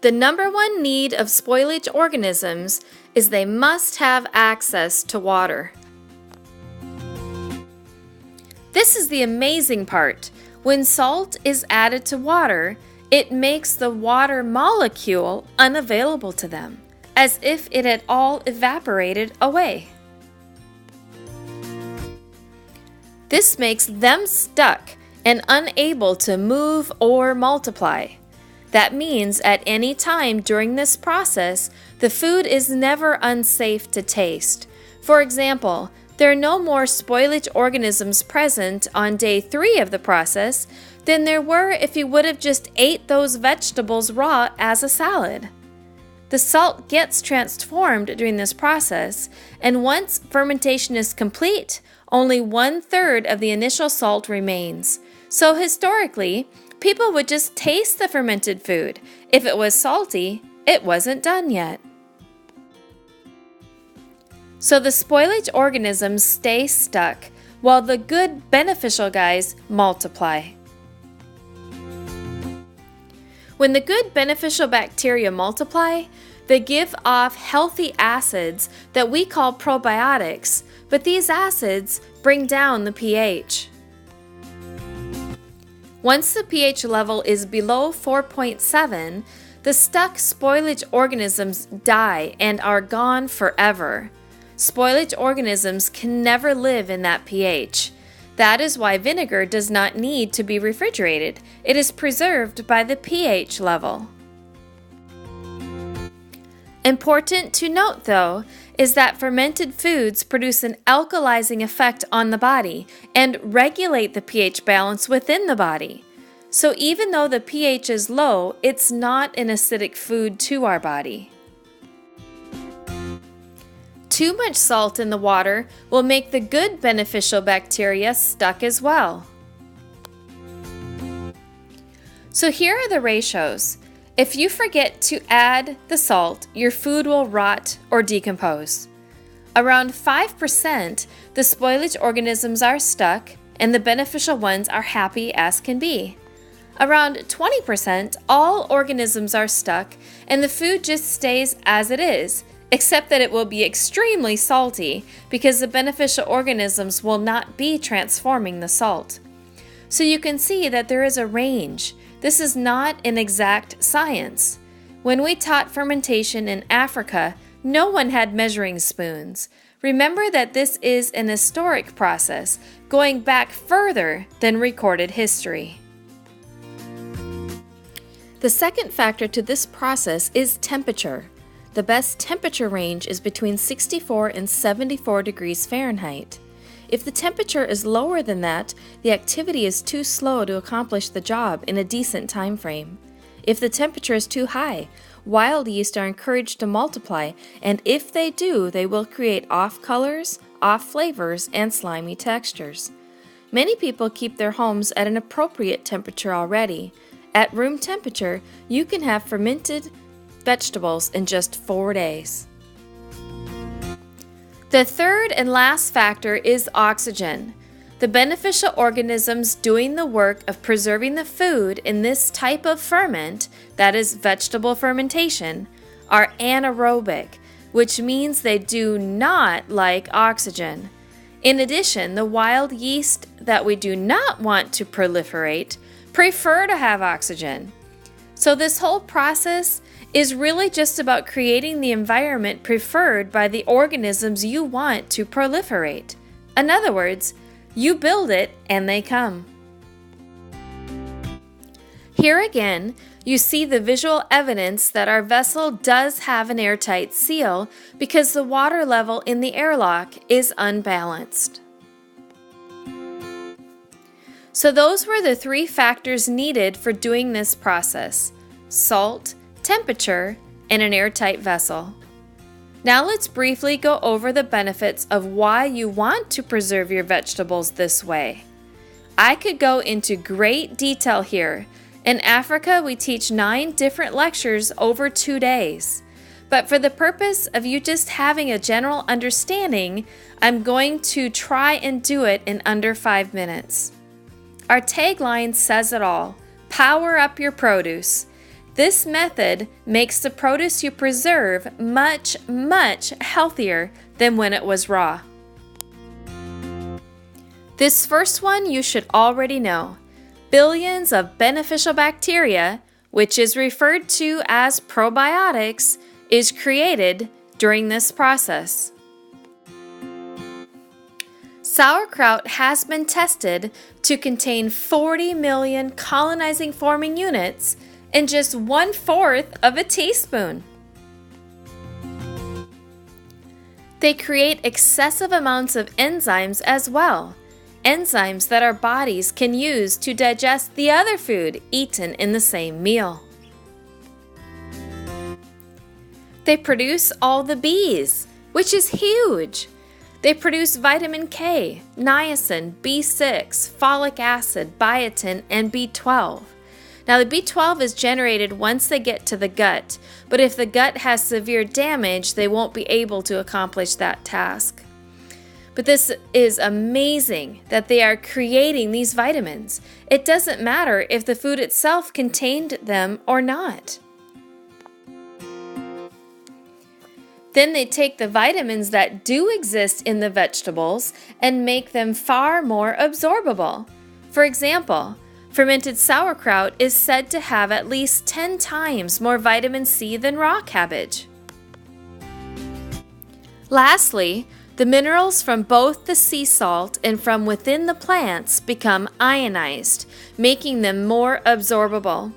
The number one need of spoilage organisms is they must have access to water. This is the amazing part. When salt is added to water, it makes the water molecule unavailable to them, as if it had all evaporated away. This makes them stuck and unable to move or multiply. That means at any time during this process, the food is never unsafe to taste. For example, there are no more spoilage organisms present on day 3 of the process than there were if you would have just ate those vegetables raw as a salad. The salt gets transformed during this process, and once fermentation is complete, only 1/3 of the initial salt remains. So historically, people would just taste the fermented food. If it was salty, it wasn't done yet. So the spoilage organisms stay stuck while the good beneficial guys multiply. When the good beneficial bacteria multiply, they give off healthy acids that we call probiotics, but these acids bring down the pH. Once the pH level is below 4.7, the stuck spoilage organisms die and are gone forever. Spoilage organisms can never live in that pH. That is why vinegar does not need to be refrigerated. It is preserved by the pH level. Important to note, though, is that fermented foods produce an alkalizing effect on the body and regulate the pH balance within the body. So even though the pH is low, it's not an acidic food to our body. Too much salt in the water will make the good beneficial bacteria stuck as well. So here are the ratios. If you forget to add the salt, your food will rot or decompose. Around 5%, the spoilage organisms are stuck and the beneficial ones are happy as can be. Around 20%, all organisms are stuck and the food just stays as it is, except that it will be extremely salty because the beneficial organisms will not be transforming the salt. So you can see that there is a range. This is not an exact science. When we taught fermentation in Africa, no one had measuring spoons. Remember that this is an historic process, going back further than recorded history. The second factor to this process is temperature. The best temperature range is between 64 and 74 degrees Fahrenheit. If the temperature is lower than that, the activity is too slow to accomplish the job in a decent time frame. If the temperature is too high, wild yeast are encouraged to multiply, and if they do, they will create off colors, off flavors, and slimy textures. Many people keep their homes at an appropriate temperature already. At room temperature, you can have fermented vegetables in just 4 days. The third and last factor is oxygen. The beneficial organisms doing the work of preserving the food in this type of ferment, that is vegetable fermentation, are anaerobic, which means they do not like oxygen. In addition, the wild yeast that we do not want to proliferate prefer to have oxygen. So this whole process is really just about creating the environment preferred by the organisms you want to proliferate. In other words, you build it and they come. Here again, you see the visual evidence that our vessel does have an airtight seal because the water level in the airlock is unbalanced. So those were the 3 factors needed for doing this process: salt, temperature, and an airtight vessel. Now let's briefly go over the benefits of why you want to preserve your vegetables this way. I could go into great detail here. In Africa, we teach 9 different lectures over 2 days. But for the purpose of you just having a general understanding, I'm going to try and do it in under 5 minutes. Our tagline says it all: power up your produce. This method makes the produce you preserve much, much healthier than when it was raw. This first one you should already know. Billions of beneficial bacteria, which is referred to as probiotics, is created during this process. Sauerkraut has been tested to contain 40 million colonizing forming units in just 1/4 of a teaspoon. They create excessive amounts of enzymes as well, enzymes that our bodies can use to digest the other food eaten in the same meal. They produce all the B's, which is huge. They produce vitamin K, niacin, B6, folic acid, biotin, and B12. Now, the B12 is generated once they get to the gut, but if the gut has severe damage, they won't be able to accomplish that task. But this is amazing that they are creating these vitamins. It doesn't matter if the food itself contained them or not. Then they take the vitamins that do exist in the vegetables and make them far more absorbable. For example, fermented sauerkraut is said to have at least 10 times more vitamin C than raw cabbage. Lastly, the minerals from both the sea salt and from within the plants become ionized, making them more absorbable.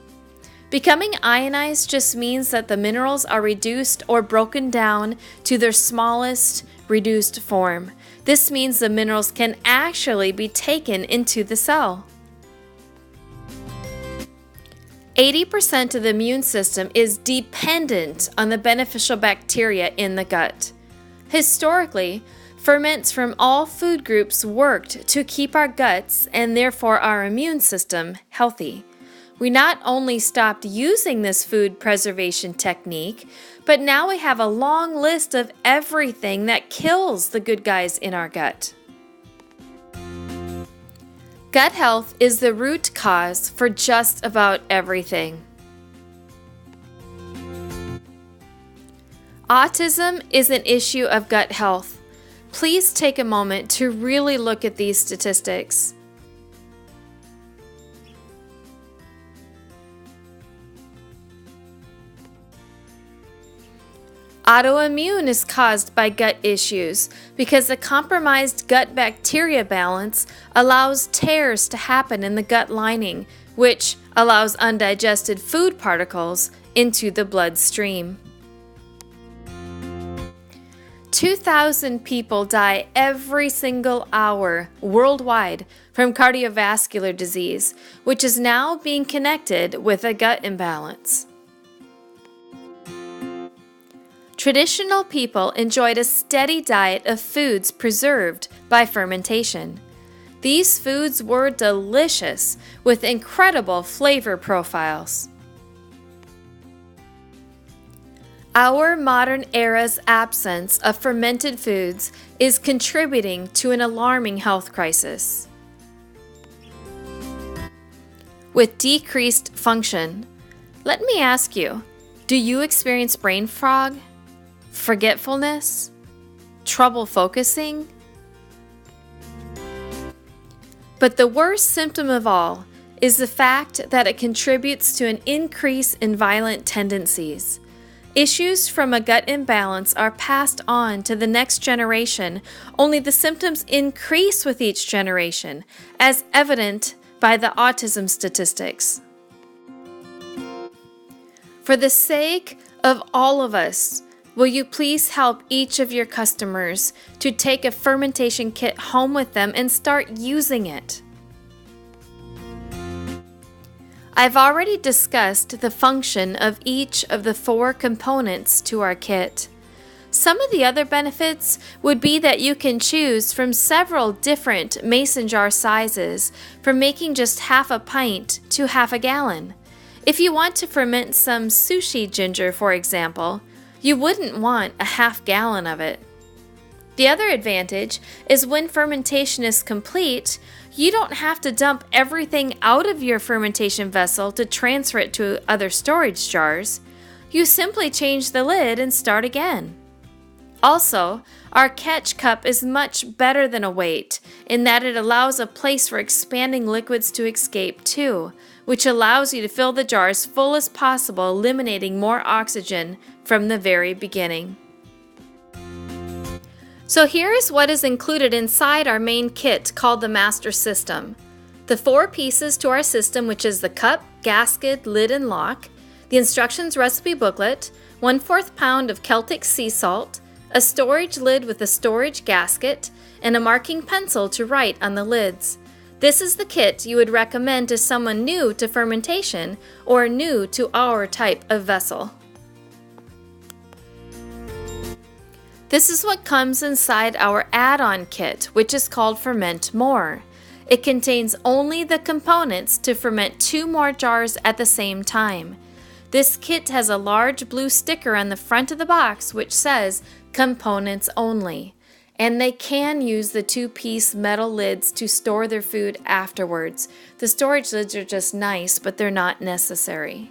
Becoming ionized just means that the minerals are reduced or broken down to their smallest reduced form. This means the minerals can actually be taken into the cell. 80% of the immune system is dependent on the beneficial bacteria in the gut. Historically, ferments from all food groups worked to keep our guts and therefore our immune system healthy. We not only stopped using this food preservation technique, but now we have a long list of everything that kills the good guys in our gut. Gut health is the root cause for just about everything. Autism is an issue of gut health. Please take a moment to really look at these statistics. Autoimmune is caused by gut issues because the compromised gut bacteria balance allows tears to happen in the gut lining, which allows undigested food particles into the bloodstream. 2,000 people die every single hour worldwide from cardiovascular disease, which is now being connected with a gut imbalance. Traditional people enjoyed a steady diet of foods preserved by fermentation. These foods were delicious with incredible flavor profiles. Our modern era's absence of fermented foods is contributing to an alarming health crisis. With decreased function, let me ask you, do you experience brain fog? Forgetfulness? Trouble focusing? But the worst symptom of all is the fact that it contributes to an increase in violent tendencies. Issues from a gut imbalance are passed on to the next generation, only the symptoms increase with each generation, as evident by the autism statistics. For the sake of all of us, will you please help each of your customers to take a fermentation kit home with them and start using it? I've already discussed the function of each of the 4 components to our kit. Some of the other benefits would be that you can choose from several different mason jar sizes, from making just half a pint to half a gallon. If you want to ferment some sushi ginger, for example, you wouldn't want a half gallon of it. The other advantage is when fermentation is complete, you don't have to dump everything out of your fermentation vessel to transfer it to other storage jars. You simply change the lid and start again. Also, our catch cup is much better than a weight in that it allows a place for expanding liquids to escape too, which allows you to fill the jar as full as possible, eliminating more oxygen from the very beginning. So here is what is included inside our main kit called the Master System. The 4 pieces to our system, which is the cup, gasket, lid, and lock, the instructions recipe booklet, 1/4 pound of Celtic sea salt, a storage lid with a storage gasket, and a marking pencil to write on the lids. This is the kit you would recommend to someone new to fermentation or new to our type of vessel. This is what comes inside our add-on kit, which is called Ferment More. It contains only the components to ferment 2 more jars at the same time. This kit has a large blue sticker on the front of the box which says Components Only, and they can use the 2-piece metal lids to store their food afterwards. The storage lids are just nice, but they're not necessary.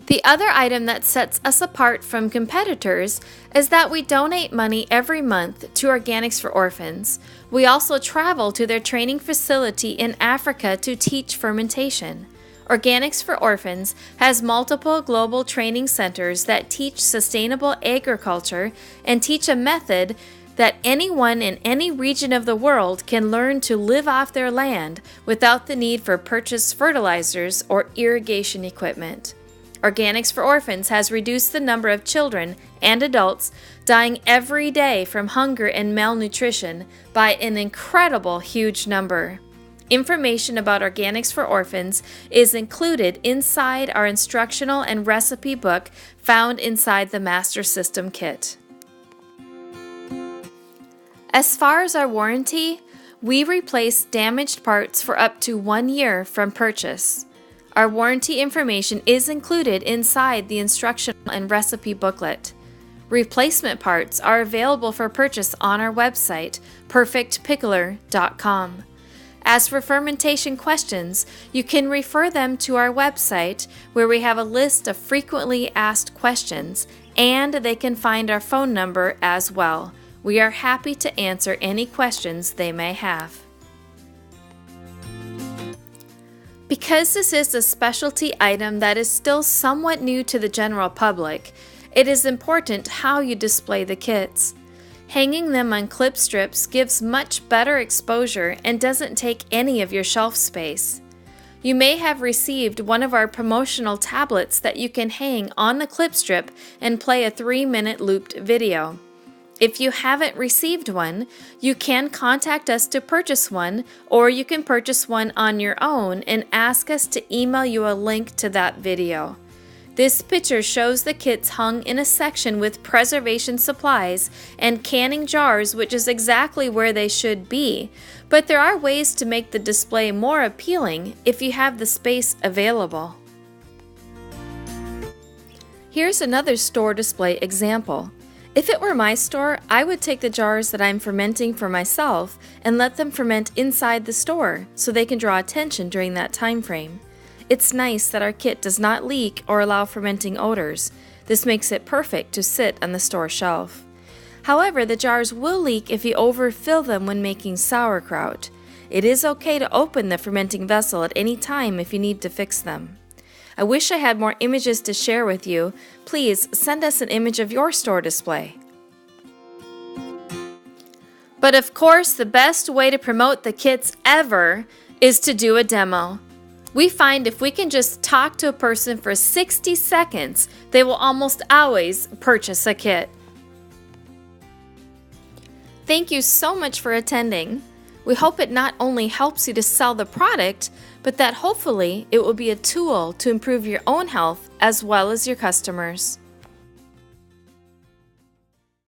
The other item that sets us apart from competitors is that we donate money every month to Organics for Orphans. We also travel to their training facility in Africa to teach fermentation. Organics for Orphans has multiple global training centers that teach sustainable agriculture and teach a method that anyone in any region of the world can learn to live off their land without the need for purchased fertilizers or irrigation equipment. Organics for Orphans has reduced the number of children and adults dying every day from hunger and malnutrition by an incredible huge number. Information about Organics for Orphans is included inside our instructional and recipe book found inside the Master System kit. As far as our warranty, we replace damaged parts for up to 1 year from purchase. Our warranty information is included inside the instructional and recipe booklet. Replacement parts are available for purchase on our website, perfectpickler.com. As for fermentation questions, you can refer them to our website where we have a list of frequently asked questions, and they can find our phone number as well. We are happy to answer any questions they may have. Because this is a specialty item that is still somewhat new to the general public, it is important how you display the kits. Hanging them on clip strips gives much better exposure and doesn't take any of your shelf space. You may have received one of our promotional tablets that you can hang on the clip strip and play a 3-minute looped video. If you haven't received one, you can contact us to purchase one, or you can purchase one on your own and ask us to email you a link to that video. This picture shows the kits hung in a section with preservation supplies and canning jars, which is exactly where they should be, but there are ways to make the display more appealing if you have the space available. Here's another store display example. If it were my store, I would take the jars that I'm fermenting for myself and let them ferment inside the store so they can draw attention during that time frame. It's nice that our kit does not leak or allow fermenting odors. This makes it perfect to sit on the store shelf. However, the jars will leak if you overfill them when making sauerkraut. It is okay to open the fermenting vessel at any time if you need to fix them. I wish I had more images to share with you. Please send us an image of your store display. But of course, the best way to promote the kits ever is to do a demo. We find if we can just talk to a person for 60 seconds, they will almost always purchase a kit. Thank you so much for attending. We hope it not only helps you to sell the product, but that hopefully it will be a tool to improve your own health as well as your customers.